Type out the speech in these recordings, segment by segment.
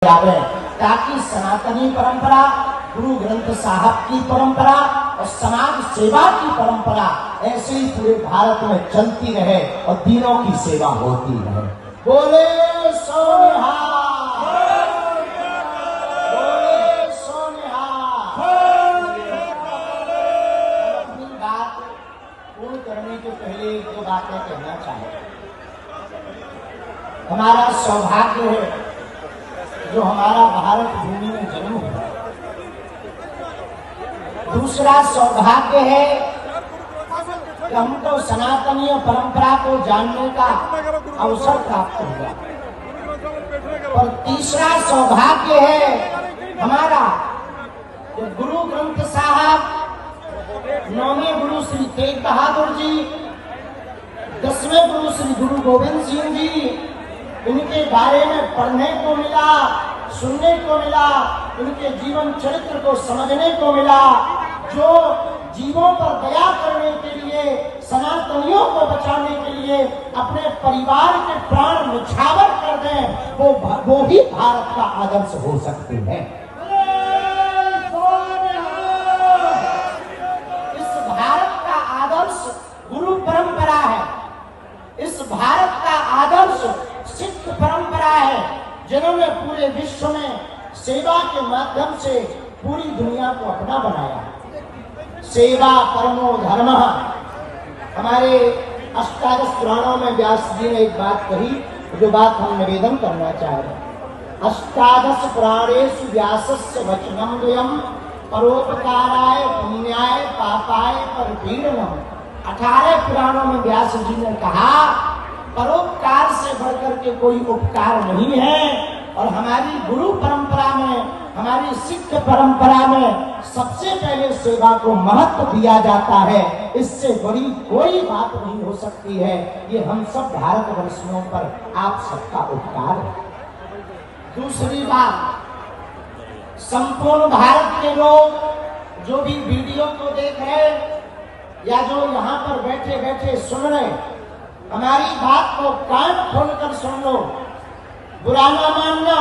जावे, ताकि सनातनी परंपरा, गुरु ग्रंथ साहब की परंपरा और समाज सेवा की परंपरा ऐसे ही पूरे भारत में चलती रहे और तीनों की सेवा होती रहे। बोले सो निहाल, बोले सो निहाल। अपनी बात पूर्ण करने के पहले एक दो बातें कहना चाहते। हमारा सौभाग्य है जो हमारा भारत भूमि में जन्म हुआ। दूसरा सौभाग्य है कि हमको सनातनीय परंपरा को जानने का अवसर प्राप्त हुआ। और तीसरा सौभाग्य है हमारा कि गुरु ग्रंथ साहब, 9वें गुरु श्री तेग बहादुर जी, 10वें गुरु श्री गुरु गोविंद सिंह जी, इनके बारे में पढ़ने को मिला, सुनने को मिला, इनके जीवन चरित्र को समझने को मिला। जो जीवों पर दया करने के लिए, सनातनियों को बचाने के लिए अपने परिवार के प्राण न्यौछावर कर दें, वो ही भारत का आदर्श हो सकते हैं। इस भारत का आदर्श गुरु परंपरा है। इस भारत का आदर्श सिख परंपरा है, जिन्होंने पूरे विश्व में सेवा के माध्यम से पूरी दुनिया को अपना बनाया। सेवा परमो धर्म। हमारे अष्टादश पुराणों में व्यास जी ने एक बात कही, जो बात हम निवेदन करना चाह रहे हैं। अष्टादश पुराणेषु व्यासस्य वचनम द्वयम् परोपकाराय पुण्याय पापाय परपीडनम्। 18 पुराणों में व्यास जी ने कहा परोपकार से बढ़कर के कोई उपकार नहीं है। और हमारी गुरु परंपरा में, हमारी सिख परंपरा में सबसे पहले सेवा को महत्व दिया जाता है। इससे बड़ी कोई बात नहीं हो सकती है। ये हम सब भारतवर्षियों पर आप सबका उपकार है। दूसरी बात, संपूर्ण भारत के लोग जो भी वीडियो को देख रहे या जो यहाँ पर बैठे बैठे सुन रहे, हमारी बात को कान खोलकर सुन लो। बुरा ना मानना,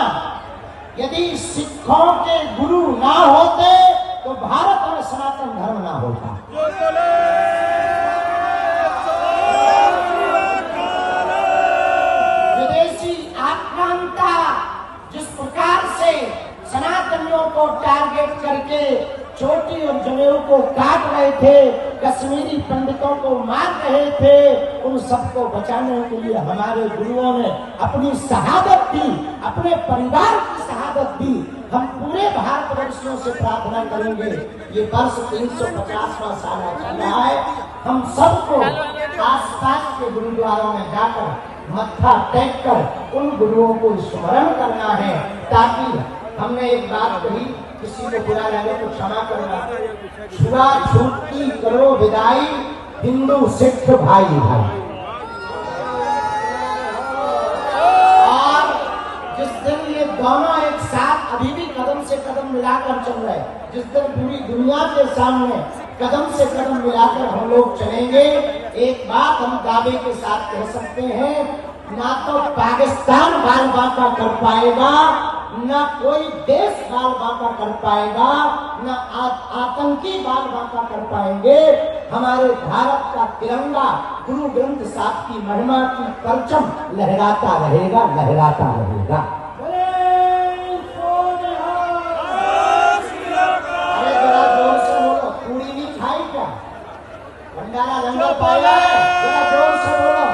यदि सिखों के गुरु ना होते तो भारत में सनातन धर्म ना होता। विदेशी आक्रांता जिस प्रकार से सनातनियों को टारगेट करके चोटी और जनेऊ को काट रहे थे, कश्मीरी पंडितों को मार रहे थे, उन सबको बचाने के लिए हमारे गुरुओं ने अपनी शहादत दी, अपने परिवार की शहादत दी। हम पूरे भारतवर्षियों से प्रार्थना करेंगे, ये वर्ष 350वां साल चल रहा है, हम सबको आसपास के गुरुद्वारों में जाकर मत्था टेक कर उन गुरुओं को स्मरण करना है। ताकि हमने एक बात कही, किसी को बुरा लगे तो क्षमा करना, छुआछूत की करो विदाई, हिंदू सिख भाई भाई। और जिस दिन ये दोनों एक साथ अभी भी कदम से कदम मिलाकर चल रहे, जिस दिन पूरी दुनिया के सामने कदम से कदम मिलाकर हम लोग चलेंगे, एक बात हम दावे के साथ कह सकते हैं, ना तो पाकिस्तान बाल बांका कर पाएगा, ना कोई देश बाल बांका कर पाएगा, ना आतंकी बाल बांका कर पाएंगे। हमारे भारत का तिरंगा गुरु ग्रंथ साहब की महिमा की परचम लहराता रहेगा, लहराता रहेगा। अरे जरा जोर से बोलो, पूरी नहीं खाई क्या? भंडारा लंगर पाया है? जरा जोर से बोलो,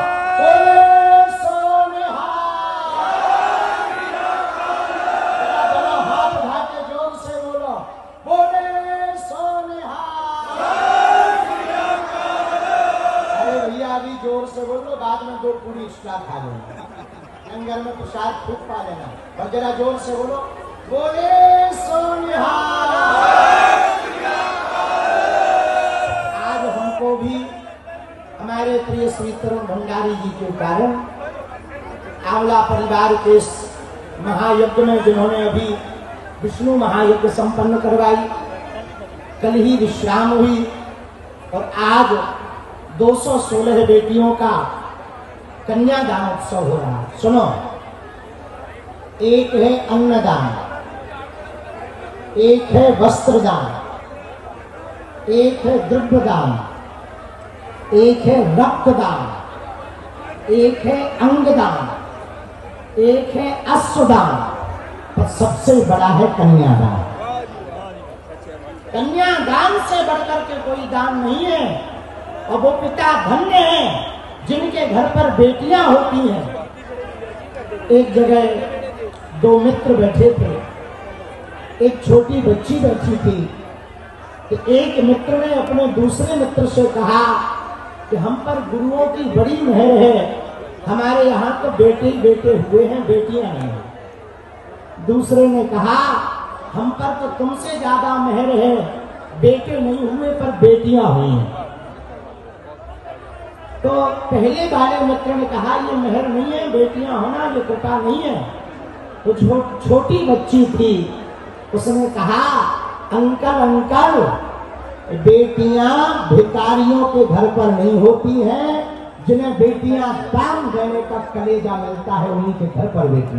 जोर से बोलो, बाद में 2 पूरी एक्स्ट्रा खा लेना, लंगर में प्रसाद खूब पा लेना। और जरा जोर से बोलो, बोले सो निहाल। आज हमको भी हमारे प्रिय श्री तरुण भंडारी जी के कारण आंवला परिवार के इस महायज्ञ में, जिन्होंने अभी विष्णु महायज्ञ संपन्न करवाई, कल ही विश्राम हुई और आज 216 बेटियों का कन्यादान उत्सव हो रहा है। सुनो, एक है अन्नदान, एक है वस्त्रदान, एक है द्रव्यदान, एक है रक्तदान, एक है अंगदान, एक है अश्वदान, पर सबसे बड़ा है कन्यादान। कन्यादान से बढ़कर के कोई दान नहीं है। और वो पिता धन्य हैं जिनके घर पर बेटियां होती हैं। एक जगह दो मित्र बैठे थे, एक छोटी बच्ची बैठी थी। तो एक मित्र ने अपने दूसरे मित्र से कहा कि हम पर गुरुओं की बड़ी मेहर है, हमारे यहाँ तो बेटे बेटे हुए हैं, बेटियां नहीं हैं। दूसरे ने कहा हम पर तो तुमसे ज्यादा मेहर है, बेटे नहीं हुए पर बेटियां हुई हैं। तो पहले वाले मित्र ने कहा ये मेहर नहीं है, बेटियां होना ये कृपा नहीं है। तो छोटी बच्ची थी, उसने कहा अंकल अंकल, बेटियां भिखारियों के घर पर नहीं होती हैं, जिन्हें बेटियां दान देने का कलेजा मिलता है उन्हीं के घर पर बेटियां